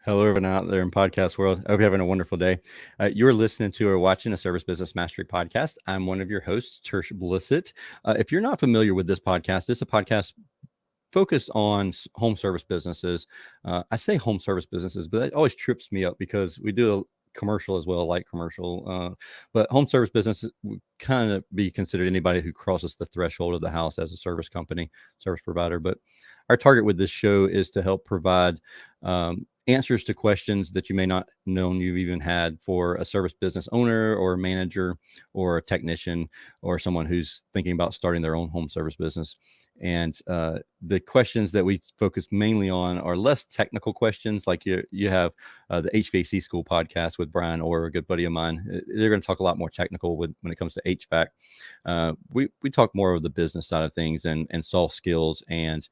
Hello, everyone out there in podcast world. I hope you're having a wonderful day. You're listening to or watching a Service Business Mastery podcast. I'm one of your hosts, Tersh Blissett. If you're not familiar with this podcast, this is a podcast focused on home service businesses. I say home service businesses, but it always trips me up because we do a commercial as well, light commercial. But home service business would kind of be considered anybody who crosses the threshold of the house as a service company, service provider. But our target with this show is to help provide answers to questions that you may not known you've even had for a service business owner or a manager or a technician or someone who's thinking about starting their own home service business. And the questions that we focus mainly on are less technical questions. Like you have the HVAC School podcast with Brian Orr, a good buddy of mine. They're going to talk a lot more technical when it comes to HVAC. We talk more of the business side of things and soft skills and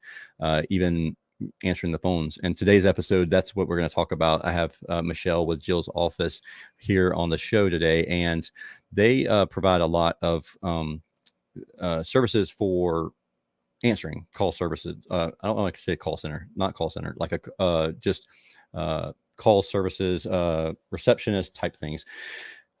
even answering the phones. And today's episode, that's what we're going to talk about. I have Michelle with Jill's office here on the show today, and they provide a lot of services for answering call services. I don't like to say call center, not call center, like just call services, receptionist type things.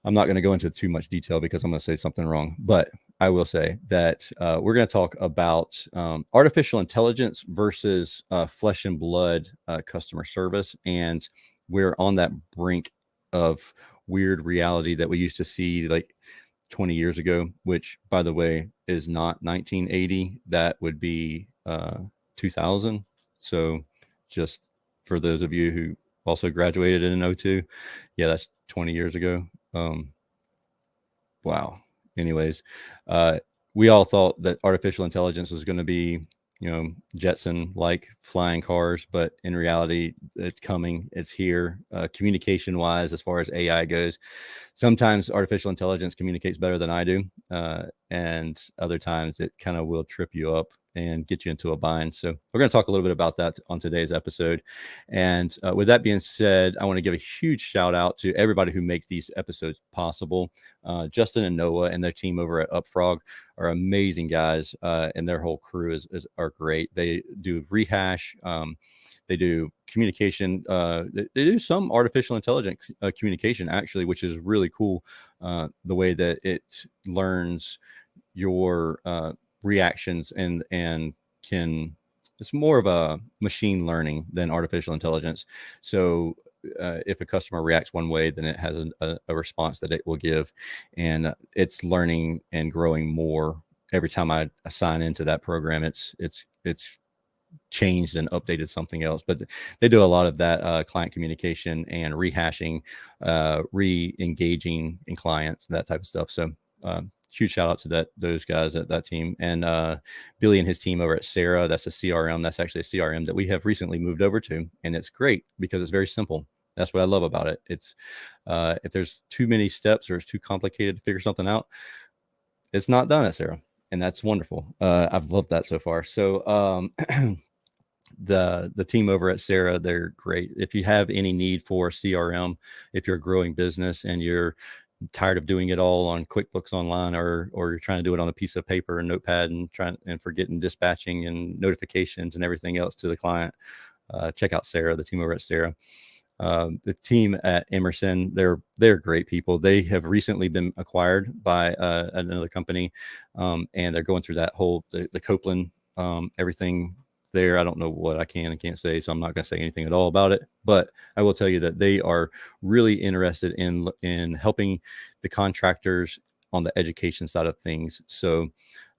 I'm not going to go into too much detail because I'm going to say something wrong, but I will say that we're going to talk about artificial intelligence versus flesh and blood customer service. And we're on that brink of weird reality that we used to see like 20 years ago, which, by the way, is not 1980. That would be 2000. So just for those of you who also graduated in 02, yeah, that's 20 years ago. Wow. Anyways, we all thought that artificial intelligence was going to be, Jeppesen like flying cars, but in reality, it's coming. It's here. Communication wise, as far as AI goes, sometimes artificial intelligence communicates better than I do, and other times it kind of will trip you up and get you into a bind. So we're going to talk a little bit about that on today's episode. And with that being said, I want to give a huge shout out to everybody who make these episodes possible. Justin and Noah and their team over at Upfrog are amazing guys, and their whole crew are great. They do rehash. They do communication. They do some artificial intelligence communication, actually, which is really cool. The way that it learns your reactions and it's more of a machine learning than artificial intelligence. So if a customer reacts one way, then it has a response that it will give, and it's learning and growing more every time I sign into that program. It's changed and updated something else, but they do a lot of that client communication and rehashing, re-engaging in clients and that type of stuff. So huge shout out to those guys at that team, and Billy and his team over at Sarah. That's a CRM. That's actually a CRM that we have recently moved over to, and it's great because it's very simple. That's what I love about it. It's if there's too many steps or it's too complicated to figure something out, it's not done at Sarah, and that's wonderful. I've loved that so far. So the team over at Sarah, they're great. If you have any need for CRM, if you're a growing business and you're tired of doing it all on QuickBooks Online, or you're trying to do it on a piece of paper and notepad and forgetting dispatching and notifications and everything else to the client, check out Sarah, the team over at Sarah. The team at Emerson, they're great people. They have recently been acquired by another company, and they're going through that whole the Copeland everything there. I don't know what I can and can't say, so I'm not going to say anything at all about it. But I will tell you that they are really interested in helping the contractors on the education side of things. So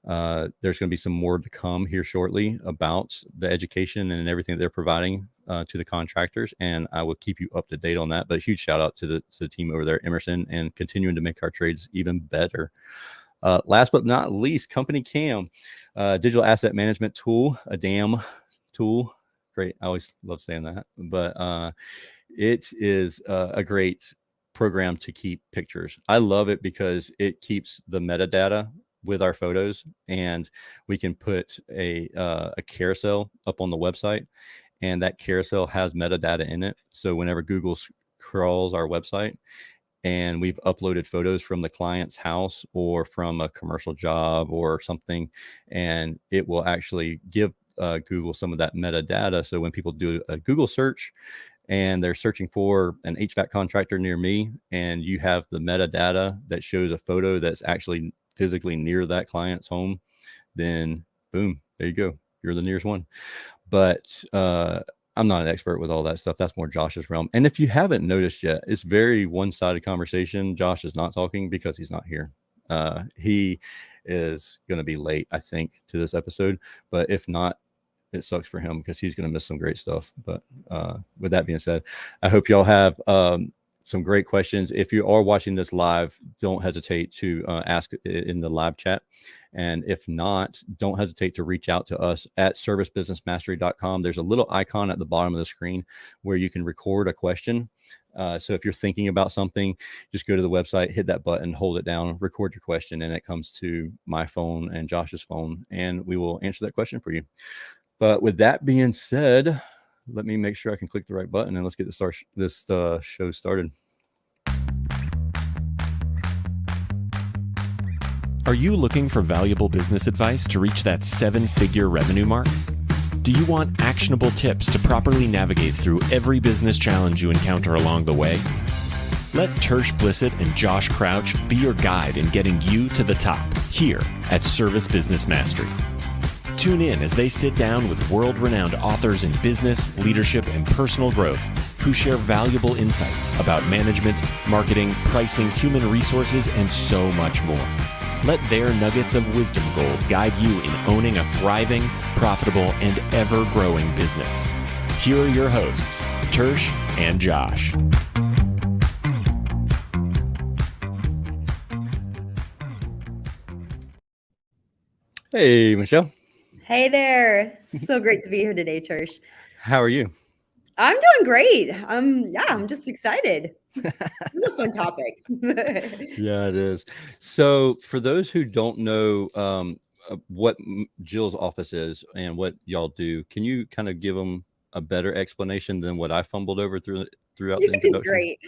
there's going to be some more to come here shortly about the education and everything that they're providing to the contractors, and I will keep you up to date on that. But a huge shout out to the team over there at Emerson, and continuing to make our trades even better. Last but not least, Company Cam, digital asset management tool, a damn tool. Great. I always love saying that, but it is a great program to keep pictures. I love it because it keeps the metadata with our photos, and we can put a carousel up on the website, and that carousel has metadata in it. So whenever Google crawls our website, and we've uploaded photos from the client's house or from a commercial job or something, and it will actually give Google some of that metadata. So when people do a Google search and they're searching for an HVAC contractor near me, and you have the metadata that shows a photo that's actually physically near that client's home, then boom, there you go. You're the nearest one. But I'm not an expert with all that stuff. That's more Josh's realm. And if you haven't noticed yet, it's very one-sided conversation. Josh is not talking because he's not here. He is going to be late, I think, to this episode. But if not, it sucks for him because he's going to miss some great stuff. But with that being said, I hope y'all have some great questions. If you are watching this live, don't hesitate to ask in the live chat. And if not, don't hesitate to reach out to us at servicebusinessmastery.com. There's a little icon at the bottom of the screen where you can record a question. So if you're thinking about something, just go to the website, hit that button, hold it down, record your question, and it comes to my phone and Josh's phone, and we will answer that question for you. But with that being said, let me make sure I can click the right button, and let's get this show started. Are you looking for valuable business advice to reach that 7-figure revenue mark? Do you want actionable tips to properly navigate through every business challenge you encounter along the way? Let Tersh Blissett and Josh Crouch be your guide in getting you to the top here at Service Business Mastery. Tune in as they sit down with world-renowned authors in business, leadership, and personal growth who share valuable insights about management, marketing, pricing, human resources, and so much more. Let their nuggets of wisdom gold guide you in owning a thriving, profitable, and ever-growing business. Here are your hosts, Tersh and Josh. Hey, Michelle. Hey there. So great to be here today, Tersh. How are you? I'm doing great. I'm just excited. This is a fun topic. Yeah, it is. So for those who don't know what Jill's office is and what y'all do, can you kind of give them a better explanation than what I fumbled over throughout the introduction? Did great.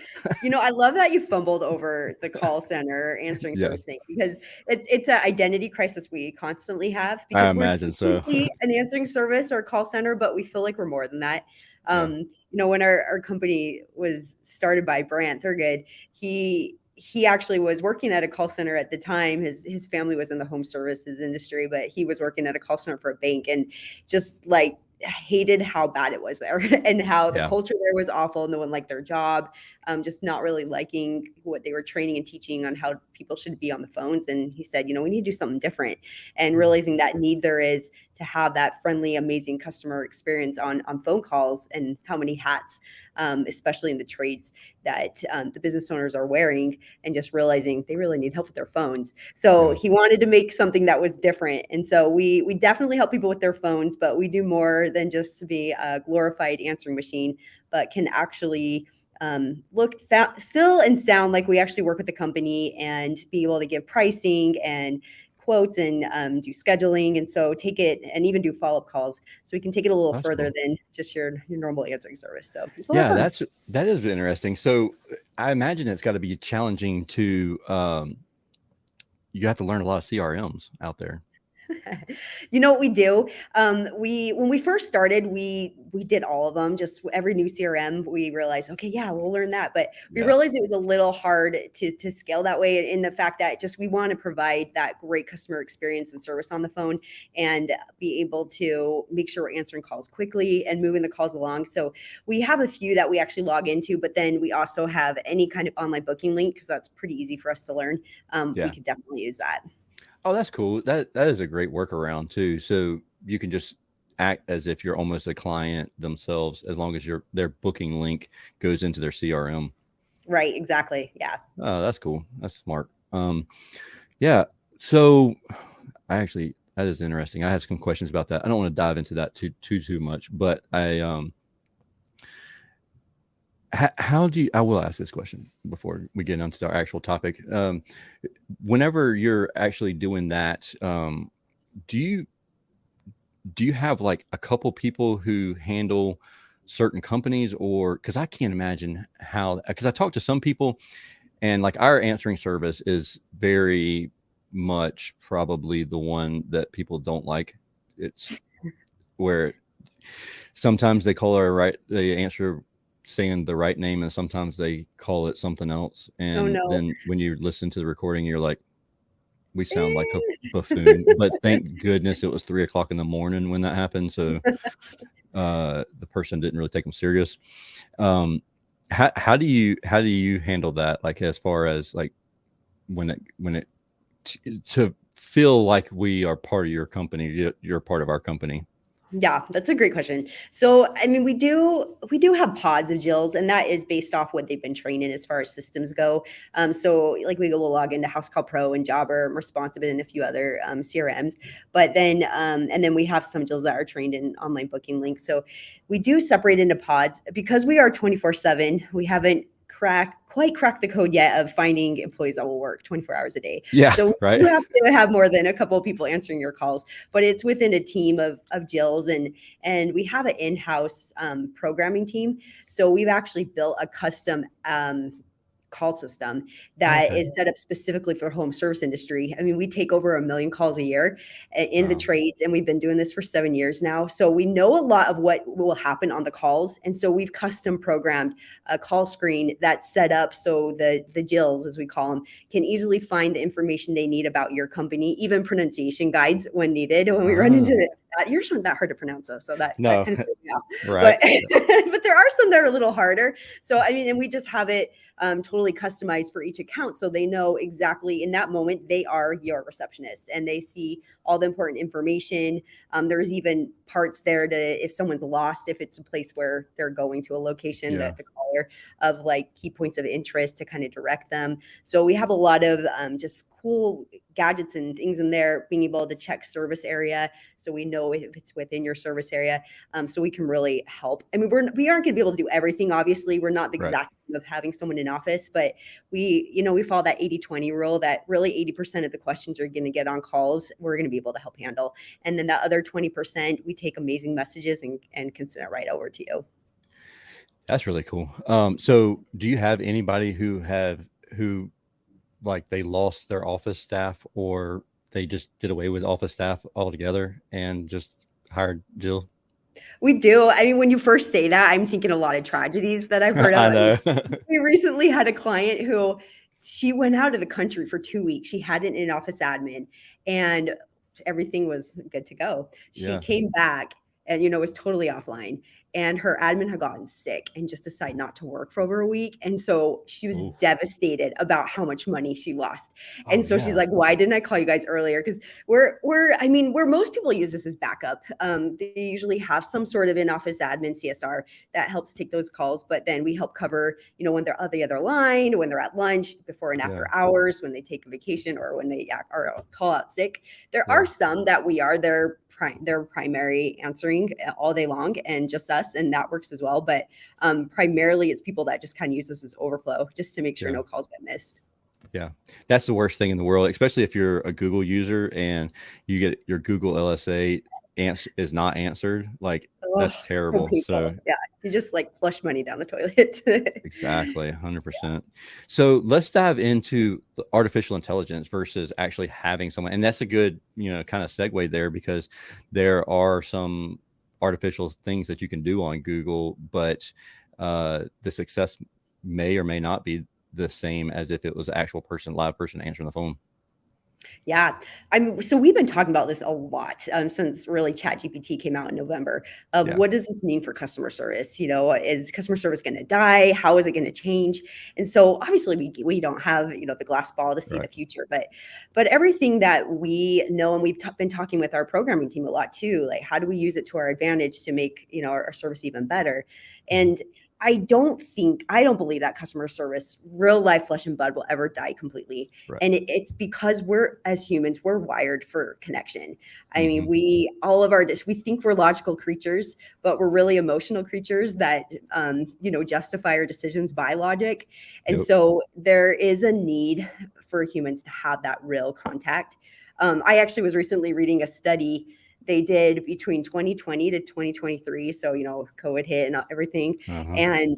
I love that you fumbled over the call center answering service thing, because it's an identity crisis we constantly have, because I imagine so. An answering service or a call center, but we feel like we're more than that. When our company was started by Brant Thurgood, he actually was working at a call center at the time. His family was in the home services industry, but he was working at a call center for a bank, and just like hated how bad it was there and how the culture there was awful. No one liked their job, just not really liking what they were training and teaching on how people should be on the phones. And he said, we need to do something different, and realizing that need there is to have that friendly, amazing customer experience on phone calls, and how many hats, especially in the trades, that the business owners are wearing, and just realizing they really need help with their phones. So he wanted to make something that was different. And so we definitely help people with their phones, but we do more than just to be a glorified answering machine, but can actually feel and sound like we actually work with the company, and be able to give pricing and quotes, and do scheduling, and so take it and even do follow-up calls, so we can take it a little further than just your normal answering service. So that is interesting. So I imagine it's got to be challenging to you have to learn a lot of CRMs out there. What we do? When we first started, we did all of them. Just every new CRM, we realized, okay, yeah, we'll learn that. But we realized it was a little hard to scale that way, in the fact that just we want to provide that great customer experience and service on the phone, and be able to make sure we're answering calls quickly and moving the calls along. So we have a few that we actually log into, but then we also have any kind of online booking link, because that's pretty easy for us to learn. We could definitely use that. Oh, that's cool. That is a great workaround too. So you can just act as if you're almost a client themselves, as long as their booking link goes into their CRM. Right. Exactly. Yeah. Oh, that's cool. That's smart. Yeah. So that is interesting. I have some questions about that. I don't want to dive into that too much, but I will ask this question before we get onto our actual topic. Whenever you're actually doing that, do you have like a couple people who handle certain companies, or because I can't imagine because I talked to some people, and like our answering service is very much probably the one that people don't like. It's where sometimes they answer saying the right name, and sometimes they call it something else. Oh And no. then when you listen to the recording, you're like, we sound like a buffoon. But thank goodness it was 3 o'clock in the morning when that happened. So the person didn't really take them serious. How do you handle that? Like, as far as like when it to feel like we are part of your company, you're part of our company. Yeah, that's a great question. So, I mean, we do have pods of Jills, and that is based off what they've been trained in as far as systems go. So like we will log into House Call Pro and Jobber, Responsive, and a few other CRMs. But then, and then we have some Jills that are trained in online booking links. So we do separate into pods because we are 24/7. We haven't quite cracked the code yet of finding employees that will work 24 hours a day. Yeah, So right. you have to have more than a couple of people answering your calls, but it's within a team of Jills, and we have an in-house programming team. So we've actually built a custom call system that Okay. is set up specifically for the home service industry. I mean, we take over 1 million calls a year in the Wow. trades, and we've been doing this for 7 years now. So we know a lot of what will happen on the calls. And so we've custom programmed a call screen that's set up so the Jills, as we call them, can easily find the information they need about your company, even pronunciation guides when needed. When we run into it, yours aren't that hard to pronounce though, so that No, kind of throws me off. right. But there are some that are a little harder. So I mean, and we just have it totally customized for each account, so they know exactly in that moment they are your receptionist, and they see all the important information. There's even parts there to, if someone's lost, if it's a place where they're going to a location, Yeah. that the caller of like key points of interest to kind of direct them. So we have a lot of just cool gadgets and things in there, being able to check service area so we know if it's within your service area, so we can really help. I mean, we aren't going to be able to do everything. Obviously, we're not the Right. exact of having someone in office, but we follow that 80-20 rule that really 80% of the questions you're going to get on calls, we're going to be able to help handle. And then that other 20%, we take amazing messages and can send it right over to you. That's really cool. So do you have anybody who like they lost their office staff, or they just did away with office staff altogether and just hired Jill? We do. I mean, when you first say that, I'm thinking a lot of tragedies that I've heard of. I know. We recently had a client who, she went out of the country for 2 weeks. She had an in-office admin and everything was good to go. She Yeah. came back and, was totally offline. And her admin had gotten sick and just decided not to work for over a week. And so she was Oof. devastated about how much money she lost. Oh, And so she's yeah. like, why didn't I call you guys earlier? Because where most people use this as backup. They usually have some sort of in-office admin CSR that helps take those calls. But then we help cover, when they're on the other line, when they're at lunch, before and after hours, when they take a vacation, or when they are call out sick. There are some that we are their primary answering all day long, and just us, and that works as well. But primarily it's people that just kind of use this as overflow just to make sure no calls get missed. Yeah, that's the worst thing in the world, especially if you're a Google user and you get your Google LSA is not answered. Like, that's terrible. So yeah, you just like flush money down the toilet. exactly, 100%. So let's dive into the artificial intelligence versus actually having someone, and that's a good kind of segue there, because there are some artificial things that you can do on Google, but the success may or may not be the same as if it was an actual live person answering the phone. Yeah. So we've been talking about this a lot since really ChatGPT came out in November of what does this mean for customer service? Is customer service going to die? How is it going to change? And so obviously we don't have, the glass ball to see the future, but everything that we know, and we've been talking with our programming team a lot too, like how do we use it to our advantage to make, our service even better? And I don't believe that customer service, real life flesh and blood, will ever die completely. And it's because as humans, we're wired for connection. I mean, we think we're logical creatures, but we're really emotional creatures that, justify our decisions by logic. And so there is a need for humans to have that real contact. I actually was recently reading a study they did between 2020 to 2023. So, COVID hit and everything. And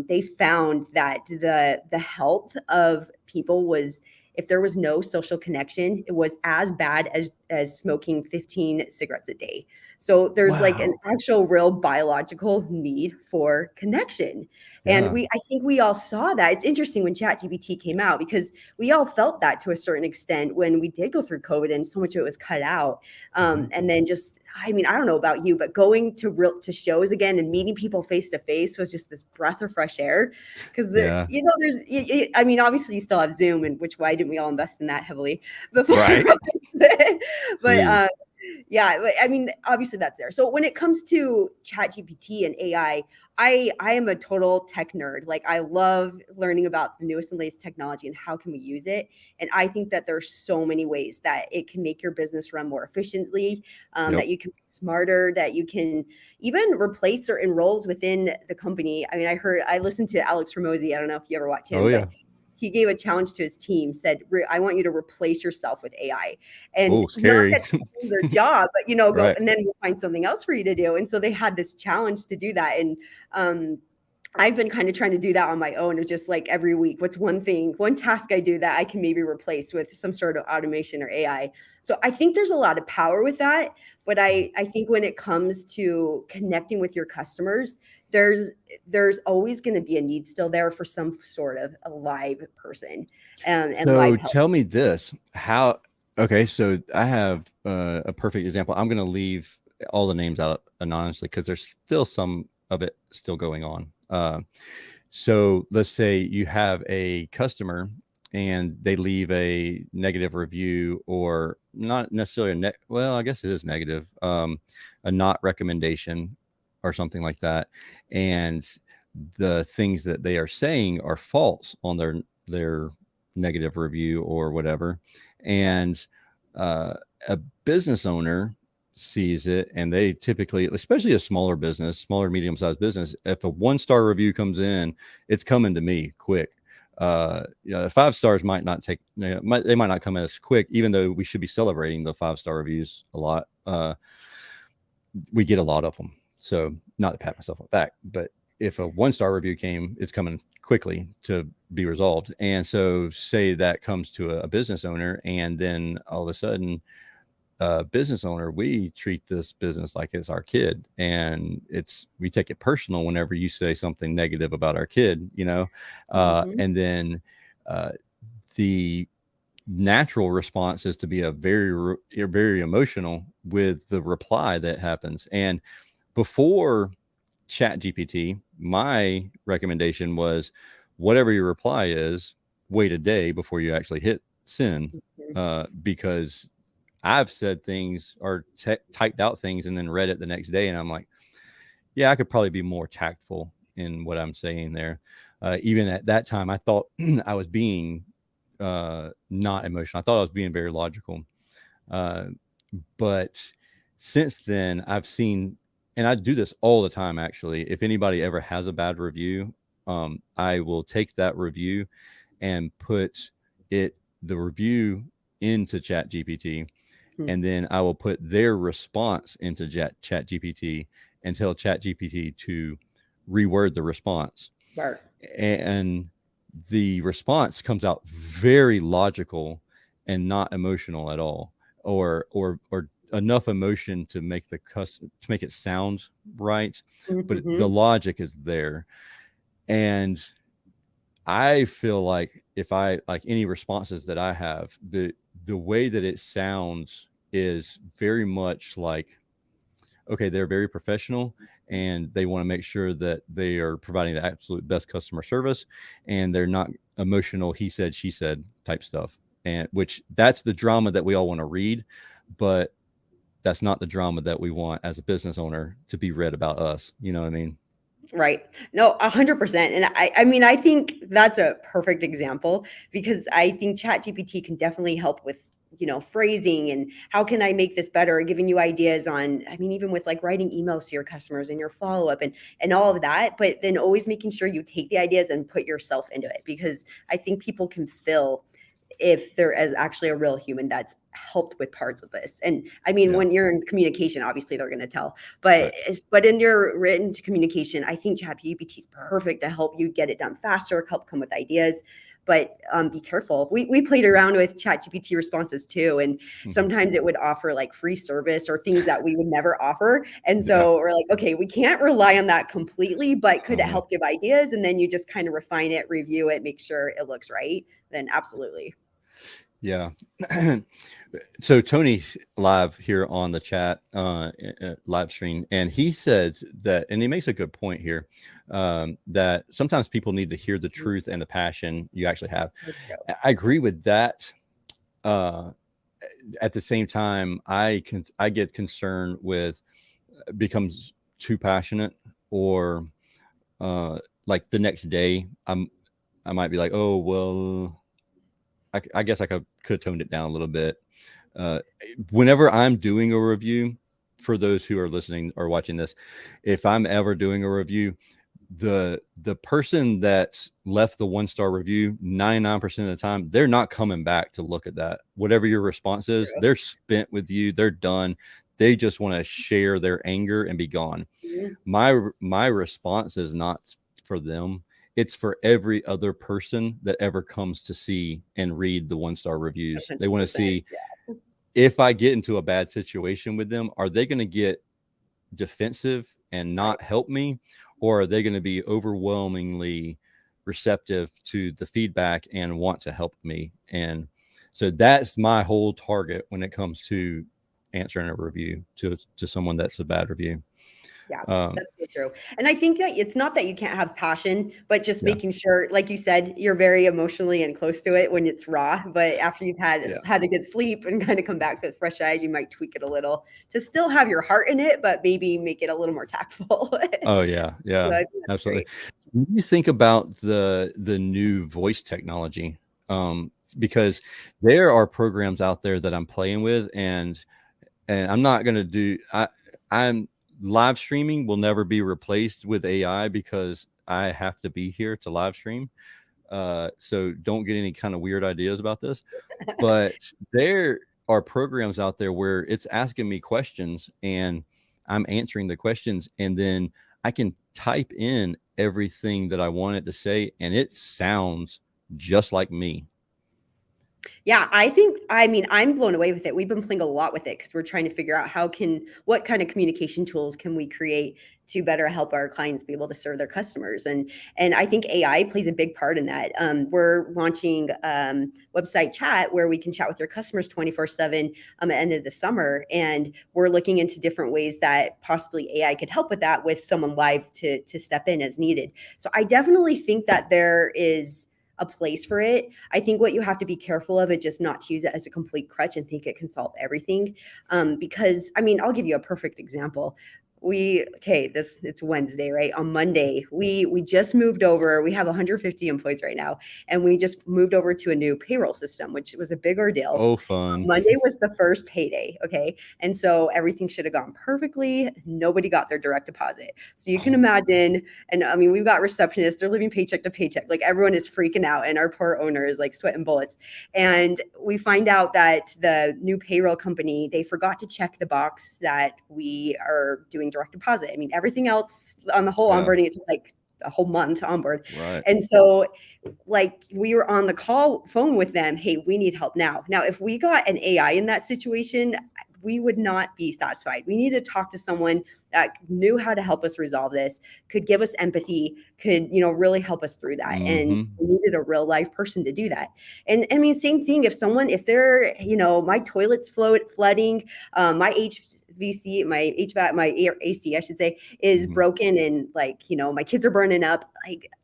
they found that the health of people was if there was no social connection, it was as bad as smoking 15 cigarettes a day. So there's like an actual real biological need for connection. And Yeah. I think we all saw that. It's interesting when ChatGPT came out because we all felt that to a certain extent when we did go through COVID and so much of it was cut out. And then just, I mean, I don't know about you, but going to shows again and meeting people face to face was just this breath of fresh air. Because Yeah. I mean, obviously you still have Zoom, and which why didn't we all invest in that heavily before? Right. but yeah, but I mean, obviously that's there. So when it comes to ChatGPT and AI, I am a total tech nerd. Like I love learning about the newest and latest technology and how can we use it. And I think that there's so many ways that it can make your business run more efficiently, that you can be smarter, that you can even replace certain roles within the company. I mean, I listened to Alex Ramosi. I don't know if you ever watch him, Oh, yeah. but he gave a challenge to his team, said, I want you to replace yourself with AI. And Oh, not scary. that their job, but go Right. and then we'll find something else for you to do. And so they had this challenge to do that. And I've been kind of trying to do that on my own. It's just like every week, what's one task I do that I can maybe replace with some sort of automation or AI. So I think there's a lot of power with that. But I think when it comes to connecting with your customers, there's always going to be a need still there for some sort of a live person and So live help. tell me this, okay, so I have a perfect example. I'm going to leave all the names out anonymously because there's still some of it still going on. So let's say you have a customer and they leave a negative review, or not necessarily well, I guess it is negative, a not recommendation or something like that. And the things that they are saying are false on their negative review or whatever. And a business owner sees it, and they typically, especially a smaller business, smaller medium-sized business, if a 1-star review comes in, it's coming to me quick. 5 stars might not take, they might not come as quick, even though we should be celebrating the 5-star reviews a lot. We get a lot of them, so not to pat myself on the back, but if a 1-star review came, it's coming quickly to be resolved. And so say that comes to a business owner, and then all of a sudden, business owner, we treat this business like it's our kid, and we take it personal whenever you say something negative about our kid, and then the natural response is to be a very emotional with the reply that happens. And before ChatGPT, my recommendation was, whatever your reply is, wait a day before you actually hit send, because I've said things or typed out things and then read it the next day, and I'm like, yeah, I could probably be more tactful in what I'm saying there. Even at that time, I thought I was being not emotional. I thought I was being very logical. But since then, I've seen, and I do this all the time, actually. If anybody ever has a bad review, I will take that review and put the review into ChatGPT. And then I will put their response into ChatGPT and tell ChatGPT to reword the response. Right. And the response comes out very logical and not emotional at all, or enough emotion to make it sound right, but the logic is there. And I feel like if I, like any responses that I have, the way that it sounds is very much like, okay, they're very professional and they want to make sure that they are providing the absolute best customer service, and they're not emotional, he said, she said type stuff. And which, that's the drama that we all want to read, but that's not the drama that we want as a business owner to be read about us. You know what I mean? Right. No, 100%. And I mean, I think that's a perfect example, because I think ChatGPT can definitely help with, phrasing and how can I make this better, giving you ideas on, I mean, even with like writing emails to your customers and your follow-up and all of that, but then always making sure you take the ideas and put yourself into it, because I think people can feel if there is actually a real human that's helped with parts of this. And I mean, when you're in communication, obviously they're going to tell, but in your written communication, I think ChatGPT is perfect to help you get it done faster, help come with ideas. but be careful. We played around with ChatGPT responses too, and Mm-hmm. sometimes it would offer like free service or things that we would never offer. And so we're like, okay, we can't rely on that completely, but could it help give ideas? And then you just kind of refine it, review it, make sure it looks right. Then absolutely. Yeah. So Tony's live here on the chat live stream, and he says that, and he makes a good point here, that sometimes people need to hear the truth and the passion you actually have. I agree with that. At the same time, I get concerned with becomes too passionate, or like the next day I might be like, oh well, I guess I could have toned it down a little bit. Whenever I'm doing a review, for those who are listening or watching this, if I'm ever doing a review, the person that's left the 1-star review, 99% of the time, they're not coming back to look at that. Whatever your response is, they're spent with you. They're done. They just want to share their anger and be gone. Mm-hmm. My response is not for them. It's for every other person that ever comes to see and read the 1-star reviews. 100%. They want to see if I get into a bad situation with them, are they going to get defensive and not help me? Or are they going to be overwhelmingly receptive to the feedback and want to help me? And so that's my whole target when it comes to answering a review to someone that's a bad review. Yeah, that's so true. And I think that it's not that you can't have passion, but just making sure, like you said, you're very emotionally and close to it when it's raw. But after you've had a good sleep and kind of come back with fresh eyes, you might tweak it a little to still have your heart in it, but maybe make it a little more tactful. Oh yeah, yeah, so absolutely. Great. When you think about the new voice technology, because there are programs out there that I'm playing with, and I'm not going to do. I'm live streaming will never be replaced with AI because I have to be here to live stream. So don't get any kind of weird ideas about this. But there are programs out there where it's asking me questions and I'm answering the questions, and then I can type in everything that I want it to say, and it sounds just like me. Yeah, I'm blown away with it. We've been playing a lot with it because we're trying to figure out what kind of communication tools can we create to better help our clients be able to serve their customers. And I think AI plays a big part in that. We're launching website chat where we can chat with your customers 24/7 at the end of the summer. And we're looking into different ways that possibly AI could help with that, with someone live to step in as needed. So I definitely think that there is a place for it. I think what you have to be careful of is just not to use it as a complete crutch and think it can solve everything. Because I'll give you a perfect example. It's Wednesday, right? On Monday, we just moved over. We have 150 employees right now, and we just moved over to a new payroll system, which was a big ordeal. Oh, fun. Monday was the first payday. Okay. And so everything should have gone perfectly. Nobody got their direct deposit. So you can imagine, and we've got receptionists, they're living paycheck to paycheck. Like everyone is freaking out, and our poor owner is like sweating bullets. And we find out that the new payroll company, they forgot to check the box that we are doing direct deposit. Everything else on the whole onboarding, it took like a whole month to onboard. Right. And so we were on the phone with them. Hey, we need help now. Now, if we got an AI in that situation, we would not be satisfied. We need to talk to someone that knew how to help us resolve this, could give us empathy, could, really help us through that. Mm-hmm. And we needed a real life person to do that. And same thing, if they're, my toilet's flooding, my HVAC, my AC, I should say, is broken, and my kids are burning up.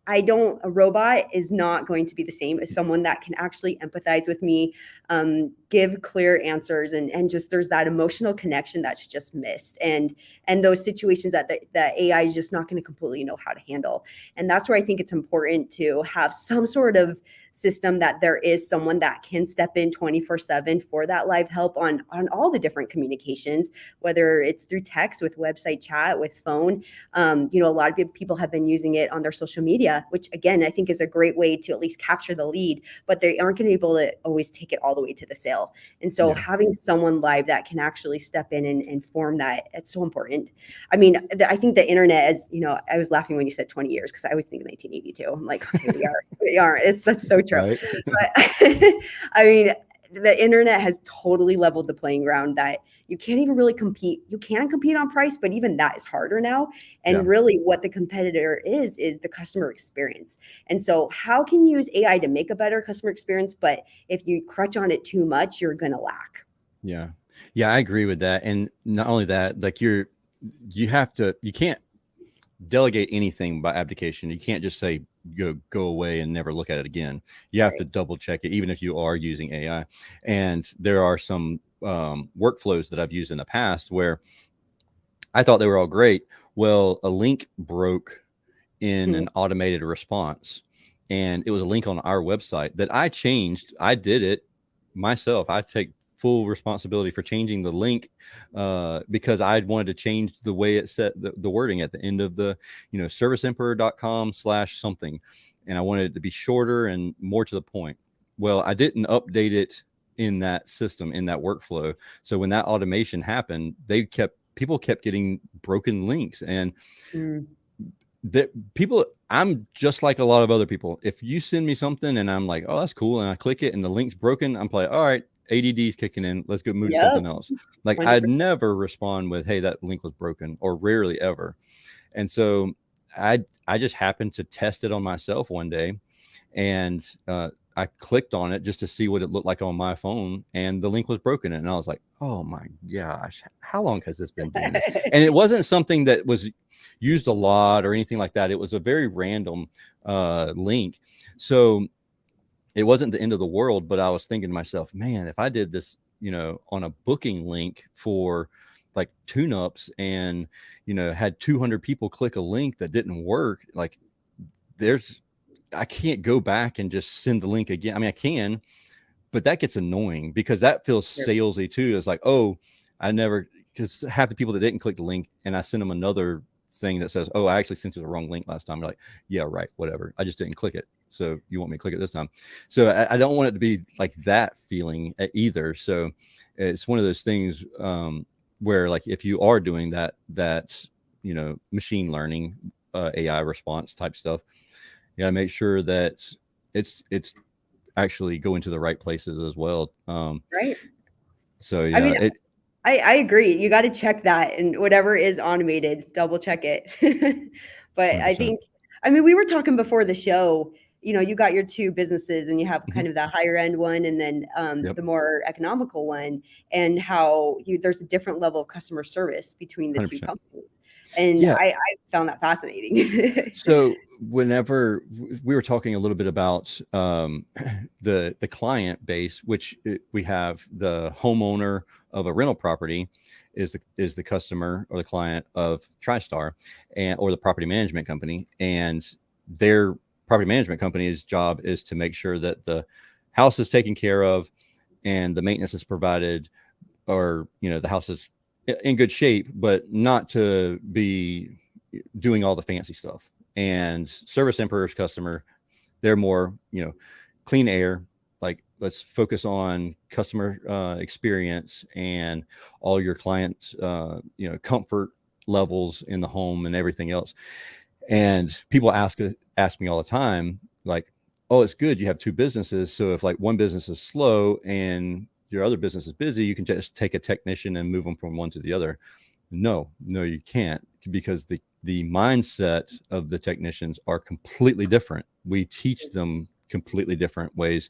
A robot is not going to be the same as someone that can actually empathize with me, give clear answers, and just there's that emotional connection that's just missed, and those situations that the AI is just not going to completely know how to handle. And that's where I think it's important to have some sort of system that there is someone that can step in 24/7 for that live help on all the different communications, whether it's through text, with website chat, with phone. A lot of people have been using it on their social media, which again, I think is a great way to at least capture the lead, but they aren't going to be able to always take it all the the way to the sale. And so having someone live that can actually step in and form that, it's so important. I mean, I think the internet, as you know, I was laughing when you said 20 years because I always think of 1982. I'm like, okay, we are. That's so true. Right. But I mean, the internet has totally leveled the playing ground that you can't even really compete. You can compete on price, but even that is harder now. And really what the competitor is the customer experience. And so how can you use AI to make a better customer experience? But if you crutch on it too much, you're going to lack. Yeah. Yeah, I agree with that. And not only that, like you can't delegate anything by abdication. You can't just say go away and never look at it again. You have to double check it, even if you are using AI. And there are some workflows that I've used in the past where I thought they were all great. Well, a link broke in an automated response, and it was a link on our website that I changed. I did it myself. I take full responsibility for changing the link because I wanted to change the way it set the wording at the end of the, serviceemperor.com/something. And I wanted it to be shorter and more to the point. Well, I didn't update it in that system, in that workflow. So when that automation happened, people kept getting broken links. And that people, I'm just like a lot of other people. If you send me something and I'm like, oh, that's cool, and I click it and the link's broken, I'm like, all right, ADD's kicking in. Let's go move to something else. Like 100%. I'd never respond with, hey, that link was broken, or rarely ever. And so I just happened to test it on myself one day, and I clicked on it just to see what it looked like on my phone, and the link was broken. And I was like, oh my gosh, how long has this been doing this? And it wasn't something that was used a lot or anything like that. It was a very random link. So it wasn't the end of the world, but I was thinking to myself, man, if I did this, on a booking link for like tune-ups and, had 200 people click a link that didn't work, like I can't go back and just send the link again. I mean, I can, but that gets annoying because that feels salesy too. It's like, oh, because half the people that didn't click the link and I send them another thing that says, oh, I actually sent you the wrong link last time. They're like, yeah, right, whatever. I just didn't click it. So you want me to click it this time? So I don't want it to be like that feeling either. So it's one of those things where, like, if you are doing that machine learning AI response type stuff, you gotta make sure that it's actually going to the right places as well. Right. So yeah, I mean, I agree. You got to check that, and whatever is automated, double check it. But 100%. I mean, we were talking before the show, you got your two businesses and you have kind of the higher end one and then the more economical one, and how there's a different level of customer service between the 100%. Two companies. And I found that fascinating. So whenever we were talking a little bit about the client base, which we have the homeowner of a rental property is the customer or the client of TriStar or the property management company, and their property management company's job is to make sure that the house is taken care of and the maintenance is provided, or the house is in good shape, but not to be doing all the fancy stuff. And Service Emperor's customer, they're more, clean air. Like, let's focus on customer experience and all your clients, comfort levels in the home and everything else. And people ask me all the time, like, oh, it's good you have two businesses. So if like one business is slow and your other business is busy, you can just take a technician and move them from one to the other. No, you can't, because the mindset of the technicians are completely different. We teach them completely different ways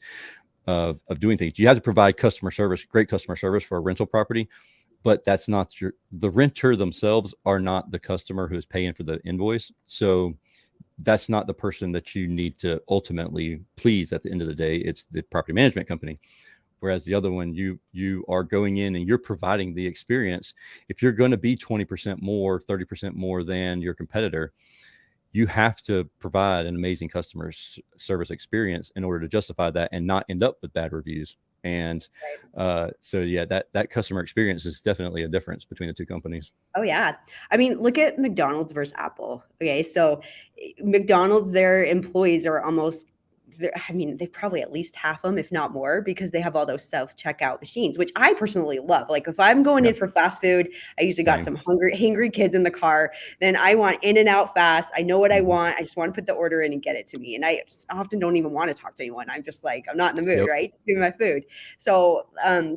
of doing things. You have to provide great customer service for a rental property, but that's not the renter themselves are not the customer who's paying for the invoice. So that's not the person that you need to ultimately please at the end of the day. It's the property management company. Whereas the other one, you are going in and you're providing the experience. If you're going to be 20% more, 30% more than your competitor, you have to provide an amazing customer service experience in order to justify that and not end up with bad reviews. And so yeah, that customer experience is definitely a difference between the two companies. Oh yeah. I mean, look at McDonald's versus Apple. Okay. So McDonald's, their employees are almost I mean, they probably at least half them, if not more, because they have all those self-checkout machines, which I personally love. Like if I'm going in for fast food, I usually got some hangry kids in the car. Then I want in and out fast. I know what I want. I just want to put the order in and get it to me. And I often don't even want to talk to anyone. I'm just like, I'm not in the mood, right? Just give me my food. So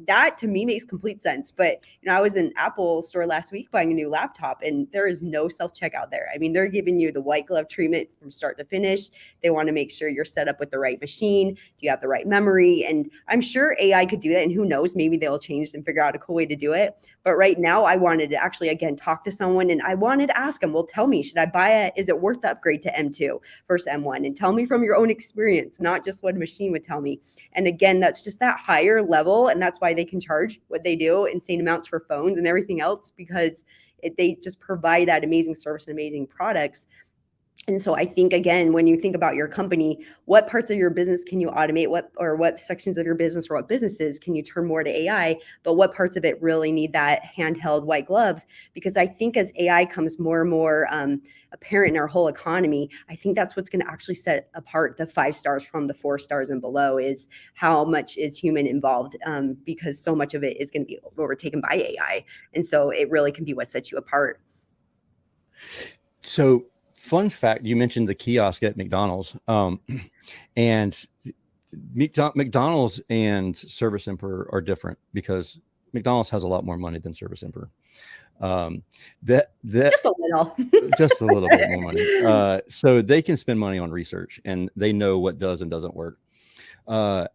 that to me makes complete sense. But I was in Apple store last week buying a new laptop, and there is no self-checkout there. I mean, they're giving you the white glove treatment from start to finish. They want to make sure you're set up with the right machine. Do you have the right memory? And I'm sure AI could do that. And who knows, maybe they'll change and figure out a cool way to do it. But right now I wanted to actually, again, talk to someone, and I wanted to ask them, well, tell me, should I buy it? Is it worth the upgrade to M2 versus M1? And tell me from your own experience, not just what a machine would tell me. And again, that's just that higher level. And that's why they can charge what they do, insane amounts for phones and everything else, because they just provide that amazing service and amazing products. And so I think, again, when you think about your company, what parts of your business can you automate? What sections of your business or what businesses can you turn more to AI? But what parts of it really need that handheld white glove? Because I think as AI comes more and more apparent in our whole economy, I think that's what's going to actually set apart the 5 stars from the 4 stars and below, is how much is human involved, because so much of it is going to be overtaken by AI. And so it really can be what sets you apart. So, fun fact, you mentioned the kiosk at McDonald's, and McDonald's and Service Emperor are different because McDonald's has a lot more money than Service Emperor. That just a little, just a little bit more money. So they can spend money on research, and they know what does and doesn't work. I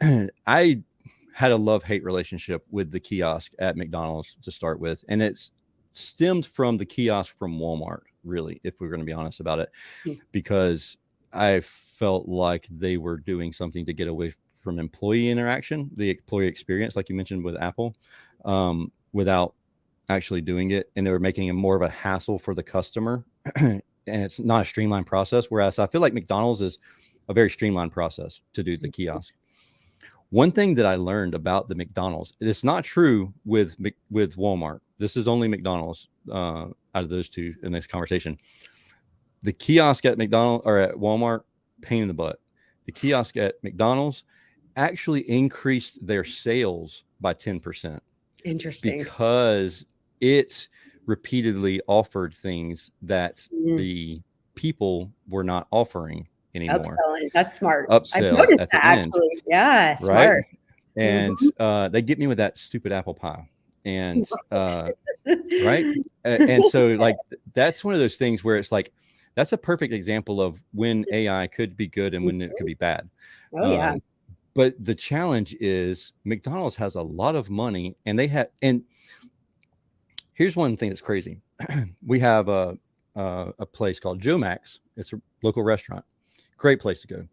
had a love-hate relationship with the kiosk at McDonald's to start with, and it's stemmed from the kiosk from Walmart, really, if we're going to be honest about it, because I felt like they were doing something to get away from employee interaction, the employee experience, like you mentioned with Apple, without actually doing it. And they were making it more of a hassle for the customer. And it's not a streamlined process. Whereas I feel like McDonald's is a very streamlined process to do the kiosk. One thing that I learned about the McDonald's, it's not true with Walmart. This is only McDonald's out of those two in this conversation. The kiosk at McDonald's or at Walmart, pain in the butt. The kiosk at McDonald's actually increased their sales by 10%. Interesting. Because it repeatedly offered things that the people were not offering anymore. Upselling. That's smart. Upsells I've noticed at the that end. actually. Yeah, smart. Right? And they get me with that stupid apple pie. And right. And so like that's one of those things where it's like that's a perfect example of when AI could be good and when it could be bad. Oh yeah. But the challenge is McDonald's has a lot of money, and they have. And here's one thing that's crazy: we have a place called Joe Max. It's a local restaurant, great place to go.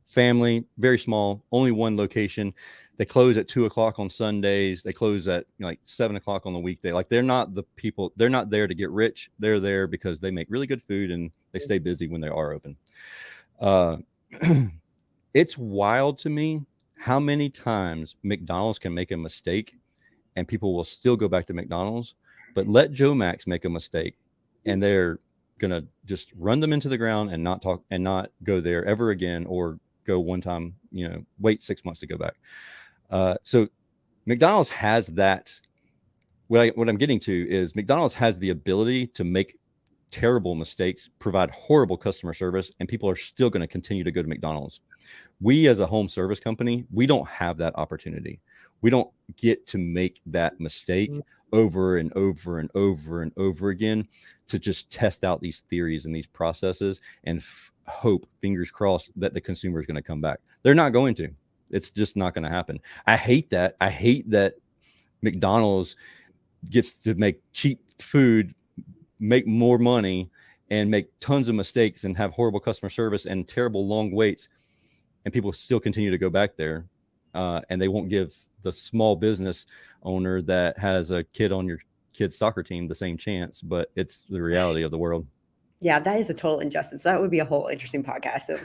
Family, very small, only one location. They close at 2:00 on Sundays. They close at like 7:00 on the weekday. Like they're not the people. They're not there to get rich. They're there because they make really good food and they stay busy when they are open. It's wild to me how many times McDonald's can make a mistake and people will still go back to McDonald's, but let Joe Max make a mistake and they're going to just run them into the ground and not talk and not go there ever again, or go one time, wait 6 months to go back. So McDonald's has that. What I'm getting to is McDonald's has the ability to make terrible mistakes, provide horrible customer service, and people are still going to continue to go to McDonald's. We as a home service company, we don't have that opportunity. We don't get to make that mistake over and over and over and over again to just test out these theories and these processes and hope, fingers crossed, that the consumer is going to come back. They're not going to. It's just not going to happen. I hate that. I hate that McDonald's gets to make cheap food, make more money, and make tons of mistakes and have horrible customer service and terrible long waits, and people still continue to go back there, and they won't give the small business owner that has a kid on your kid's soccer team the same chance. But it's the reality of the world. Yeah, that is a total injustice. That would be a whole interesting podcast of,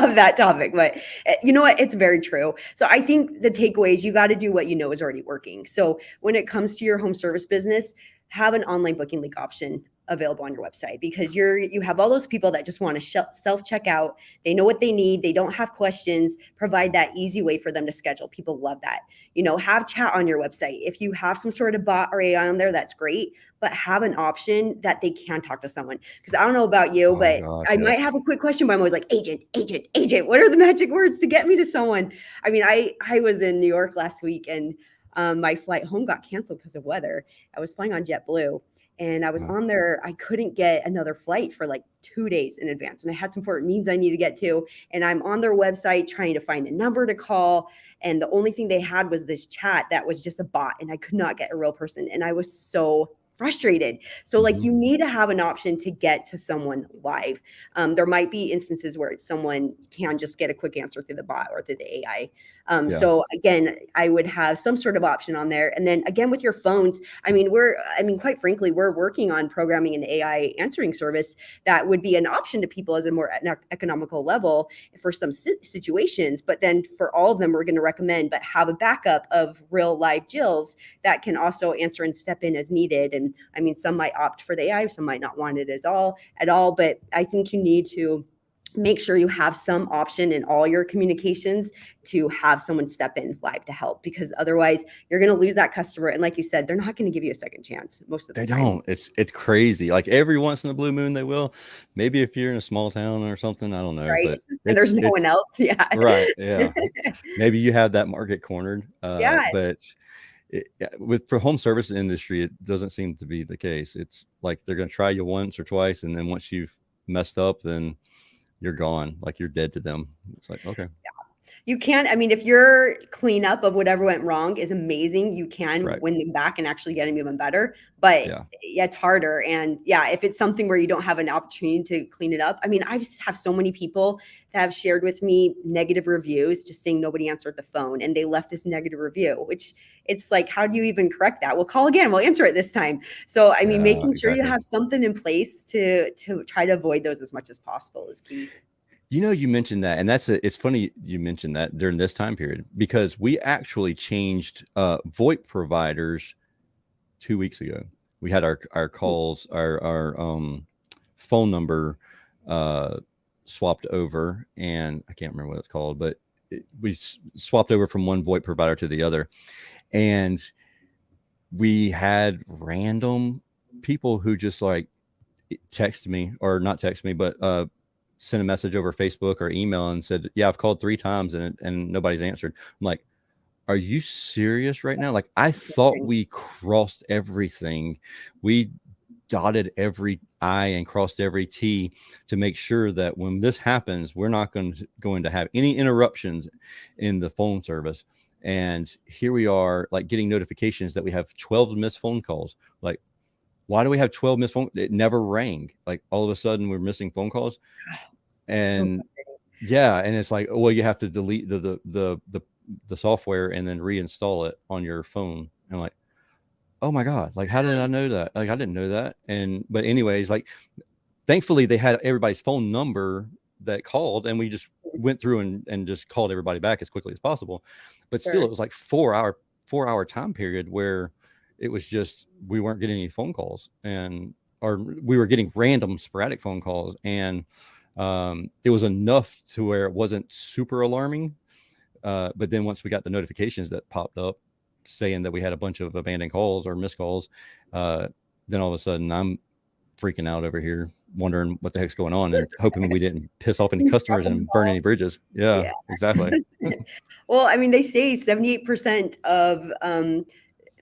of that topic. But you know what? It's very true. So I think the takeaway is you got to do what you know is already working. So when it comes to your home service business, have an online booking link option. available on your website, because you have all those people that just want to self check out. They know what they need. They don't have questions. Provide that easy way for them to schedule. People love that. Have chat on your website. If you have some sort of bot or AI on there, that's great, but have an option that they can talk to someone. Because I don't know about you, Oh but gosh, I yes. might have a quick question, but I'm always like, agent, agent, agent. What are the magic words to get me to someone? I mean, I was in New York last week, and my flight home got canceled because of weather. I was flying on JetBlue, and I was on there. I couldn't get another flight for like 2 days in advance, and I had some important meetings I need to get to. And I'm on their website trying to find a number to call, and the only thing they had was this chat that was just a bot, and I could not get a real person, and I was so frustrated. So like, you need to have an option to get to someone live. There might be instances where someone can just get a quick answer through the bot or through the AI. So again, I would have some sort of option on there. And then again, with your phones, quite frankly, we're working on programming an AI answering service that would be an option to people as a more economical level for some situations. But then for all of them, we're going to recommend, but have a backup of real live Jills that can also answer and step in as needed. And I mean, some might opt for the AI, some might not want it at all. But I think you need to make sure you have some option in all your communications to have someone step in live to help, because otherwise you're going to lose that customer. And like you said, they're not going to give you a second chance most of the time. They don't. It's crazy. Like every once in a blue moon, they will. Maybe if you're in a small town or something, I don't know. Right. But And there's no one else. Yeah. Right. Yeah. Maybe you have that market cornered. Yeah. But for home service industry, it doesn't seem to be the case. It's like they're going to try you once or twice, and then once you've messed up, then you're gone. Like you're dead to them. It's like, okay. Yeah. You can, if your cleanup of whatever went wrong is amazing, you can win them back and actually get them even better. But it's harder. And if it's something where you don't have an opportunity to clean it up. I have so many people that have shared with me negative reviews, just saying nobody answered the phone and they left this negative review, which it's like, how do you even correct that? We'll call again. We'll answer it this time. So, making sure you have something in place to try to avoid those as much as possible is key. You mentioned that, and it's funny you mentioned that during this time period, because we actually changed VoIP providers 2 weeks ago. We had our calls, our phone number swapped over, and I can't remember what it's called, but we swapped over from one VoIP provider to the other, and we had random people who just like text me, or not text me, but sent a message over Facebook or email and said, yeah, I've called 3 times and nobody's answered. I'm like, are you serious right now? Like, I thought we crossed everything. We dotted every I and crossed every T to make sure that when this happens, we're not going to have any interruptions in the phone service. And here we are, like, getting notifications that we have 12 missed phone calls. Like, why do we have 12 missed phone? It never rang. Like, all of a sudden we're missing phone calls. And and it's like, well, you have to delete the software and then reinstall it on your phone. And like, oh my God, like, how did I know that? Like, I didn't know that. But anyways, like, thankfully they had everybody's phone number that called, and we just went through and just called everybody back as quickly as possible. But still, it was like 4-hour time period where it was just, we weren't getting any phone calls, or we were getting random sporadic phone calls. And it was enough to where it wasn't super alarming. But then once we got the notifications that popped up saying that we had a bunch of abandoned calls or missed calls, then all of a sudden I'm freaking out over here, wondering what the heck's going on and hoping we didn't piss off any customers and burn any bridges. Yeah. Exactly. Well, they say 78%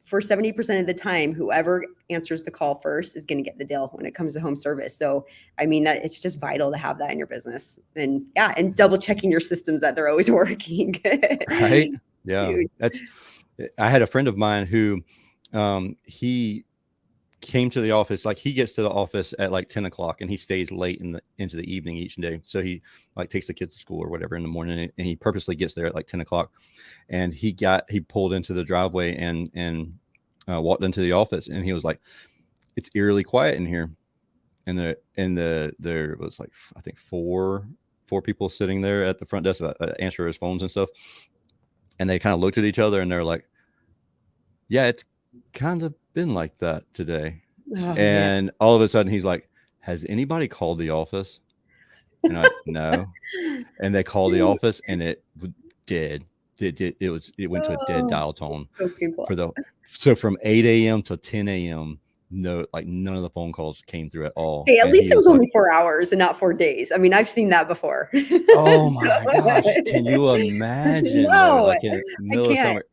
for 70% of the time, whoever answers the call first is going to get the deal when it comes to home service. So, that it's just vital to have that in your business, and double checking your systems that they're always working. Right. Yeah. I had a friend of mine who, he came to the office, like, he gets to the office at like 10 o'clock and he stays late into the evening each day. So he like takes the kids to school or whatever in the morning, and he purposely gets there at like 10 o'clock. And he pulled into the driveway and walked into the office, and he was like, it's eerily quiet in here. And there was like, I think four people sitting there at the front desk that answer his phones and stuff. And they kind of looked at each other and they're like, yeah, it's kind of been like that today. Oh man. And all of a sudden he's like, has anybody called the office? And I, no. And they called the office and it did. It went to a dead Oh, dial tone so people. so from 8 a.m. to 10 a.m. No, like none of the phone calls came through at all. Hey, at And least he it was was like, only 4 hours and not 4 days. I mean, I've seen that before. oh So my gosh, can you imagine though? no, Like in the I middle of can't. summer.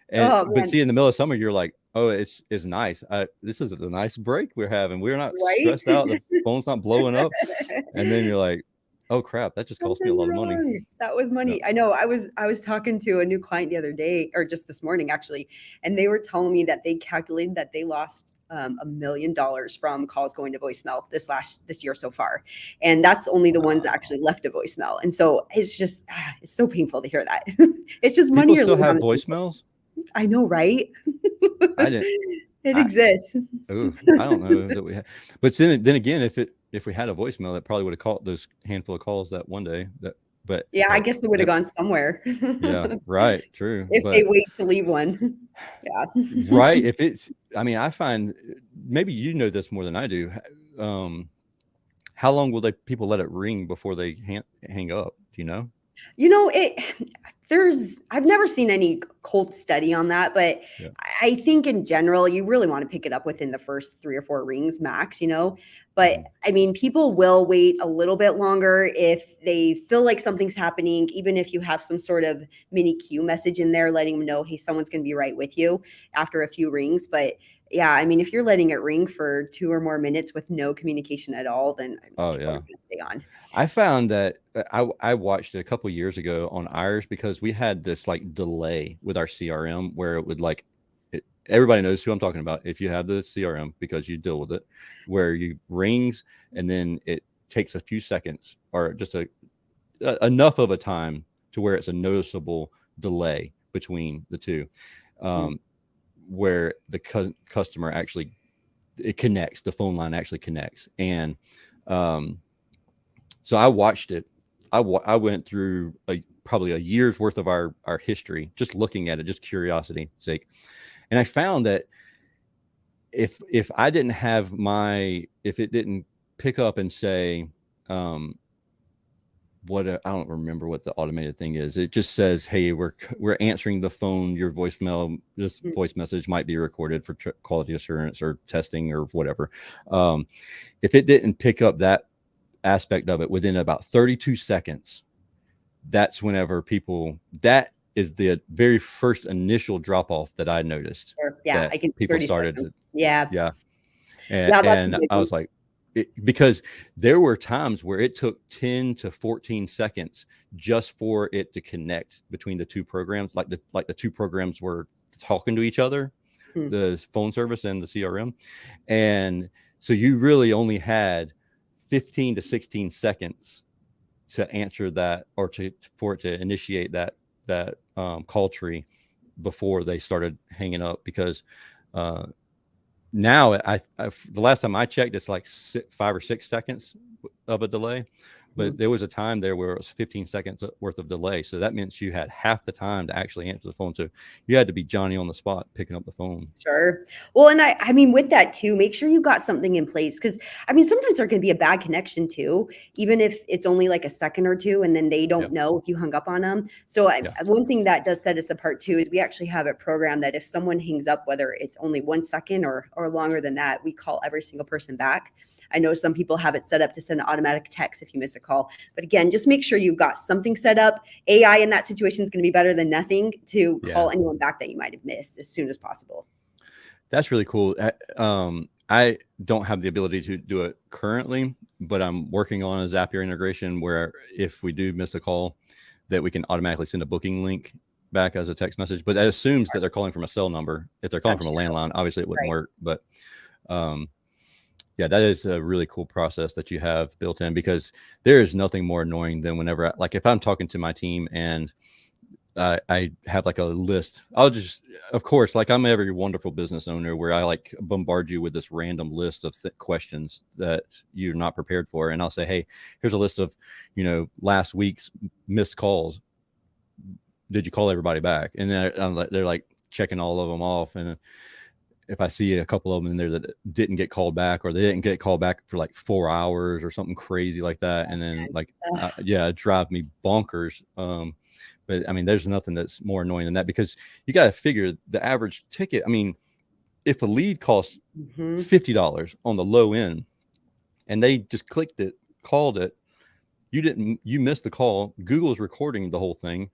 And Oh but man, see, in the middle of summer, you're like, oh, it's nice. This is a nice break we're having. We're not right? stressed out. The phone's not blowing up. And then you're like, oh crap, that just cost me a Something's lot of money. wrong. That was Yeah. money. I know. I was talking to a new client the other day, or just this morning actually, and they were telling me that they calculated that they lost $1 million from calls going to voicemail this year so far, and that's only the ones that Wow. actually left a voicemail. And so it's just it's so painful to hear that. It's just money People you're still leaving have on the table. voicemails. I know, right? I didn't. It I exists. ooh, I don't know that we had. But then again, if we had a voicemail, that probably would have caught those handful of calls that one day. But Yeah, I heck, guess they would have it, gone somewhere. yeah, right, true. If they But wait to leave one. Yeah. right, if it's, I mean, I find maybe you know this more than I do. How long will people let it ring before they hang up? Do you know? You know, I've never seen any cold study on that, but Yeah. I think in general, you really want to pick it up within the first 3 or 4 rings max, But Mhm. I mean, people will wait a little bit longer if they feel like something's happening, even if you have some sort of mini cue message in there letting them know, hey, someone's going to be right with you after a few rings. But yeah, I mean, if you're letting it ring for 2 or more minutes with no communication at all, then Oh people are yeah. going to stay on. I found that I watched it a couple years ago on ours because we had this like delay with our CRM where it would like everybody knows who I'm talking about if you have the CRM because you deal with it, where you rings and then it takes a few seconds or just enough of a time to where it's a noticeable delay between the two, where the customer actually it connects, the phone line actually connects, and so I watched it. I went through probably a year's worth of our history, just looking at it, just curiosity sake. And I found that if I didn't have if it didn't pick up and say, I don't remember what the automated thing is. It just says, hey, we're answering the phone. Your voicemail, this voice message might be recorded for quality assurance or testing or whatever. If it didn't pick up that aspect of it within about 32 seconds, that's whenever that is the very first initial drop off that I noticed. Sure. Yeah, That I can people 30 started seconds. Yeah. yeah. Yeah, that's a And big I one. was like, because there were times where it took 10 to 14 seconds just for it to connect between the two programs, like the two programs were talking to each other, the phone service and the CRM. And so you really only had 15 to 16 seconds to answer that or for it to initiate that call tree before they started hanging up, because now I the last time I checked, it's like 5 or 6 seconds of a delay, but there was a time there where it was 15 seconds worth of delay. So that means you had half the time to actually answer the phone. So you had to be Johnny on the spot picking up the phone. Sure. Well, and I mean, with that too, make sure you got something in place because I mean, sometimes there can be a bad connection too, even if it's only like a second or two, and then they don't know if you hung up on them. So one thing that does set us apart too is we actually have a program that if someone hangs up, whether it's only 1 second or longer than that, we call every single person back. I know some people have it set up to send an automatic text if you miss a call. But again, just make sure you've got something set up. AI in that situation is going to be better than nothing to call anyone back that you might have missed as soon as possible. That's really cool. I don't have the ability to do it currently, but I'm working on a Zapier integration where if we do miss a call, that we can automatically send a booking link back as a text message. But that assumes that they're calling from a cell number. If they're calling from a landline, obviously it wouldn't work. But yeah, that is a really cool process that you have built in, because there is nothing more annoying than whenever, like if I'm talking to my team and I have like a list, I'll just, of course, like I'm every wonderful business owner where I like bombard you with this random list of questions that you're not prepared for. And I'll say, hey, here's a list of, last week's missed calls. Did you call everybody back? And then they're like checking all of them off. And if I see a couple of them in there that didn't get called back, or they didn't get called back for like 4 hours or something crazy like that. And then like, it drives me bonkers. But I mean, there's nothing that's more annoying than that, because you got to figure the average ticket. I mean, if a lead costs $50 on the low end and they just clicked it, called it, you missed the call. Google's recording the whole thing.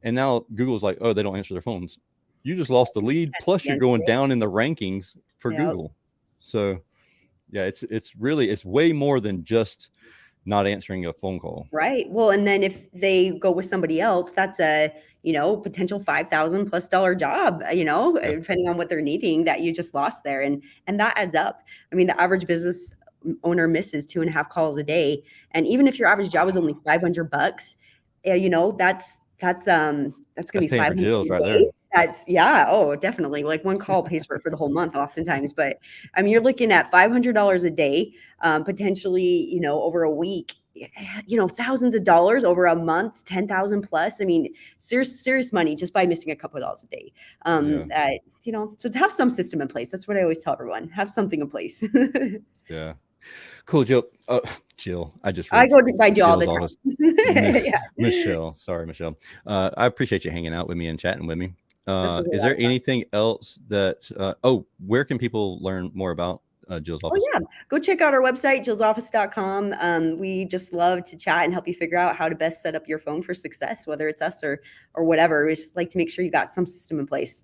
And now Google's like, oh, they don't answer their phones. You just lost the lead. Plus you're going down in the rankings for Google. So yeah, it's way more than just not answering a phone call. Right. Well, and then if they go with somebody else, that's a, potential $5,000+ job, depending on what they're needing, that you just lost there. And that adds up. I mean, the average business owner misses 2.5 calls a day. And even if your average job is only $500, that's going to be $500 right there. That's definitely. Like one call pays for the whole month oftentimes. But I mean, you're looking at $500 a day, potentially, over a week, thousands of dollars over a month, 10,000 plus. I mean, serious money just by missing a couple of dollars a day. So to have some system in place, that's what I always tell everyone, have something in place. Yeah. Cool, Jill. Jill, I go by Jill all the time. Michelle. Sorry, Michelle. I appreciate you hanging out with me and chatting with me. Is there anything else that, where can people learn more about Jill's office? Oh, yeah. Go check out our website, jillsoffice.com. We just love to chat and help you figure out how to best set up your phone for success, whether it's us or whatever. We just like to make sure you got some system in place.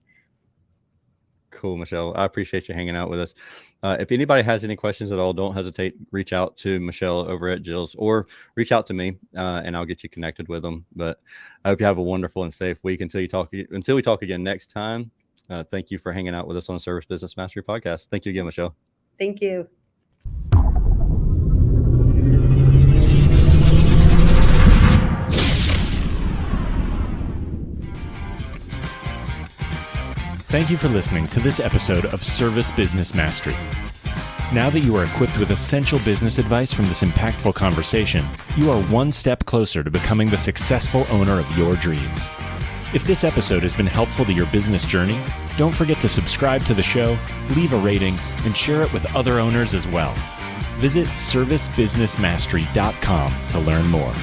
Cool, Michelle. I appreciate you hanging out with us. If anybody has any questions at all, don't hesitate. Reach out to Michelle over at Jill's, or reach out to me, and I'll get you connected with them. But I hope you have a wonderful and safe week until we talk again next time. Thank you for hanging out with us on the Service Business Mastery Podcast. Thank you again, Michelle. Thank you. Thank you for listening to this episode of Service Business Mastery. Now that you are equipped with essential business advice from this impactful conversation, you are one step closer to becoming the successful owner of your dreams. If this episode has been helpful to your business journey, don't forget to subscribe to the show, leave a rating, and share it with other owners as well. Visit servicebusinessmastery.com to learn more.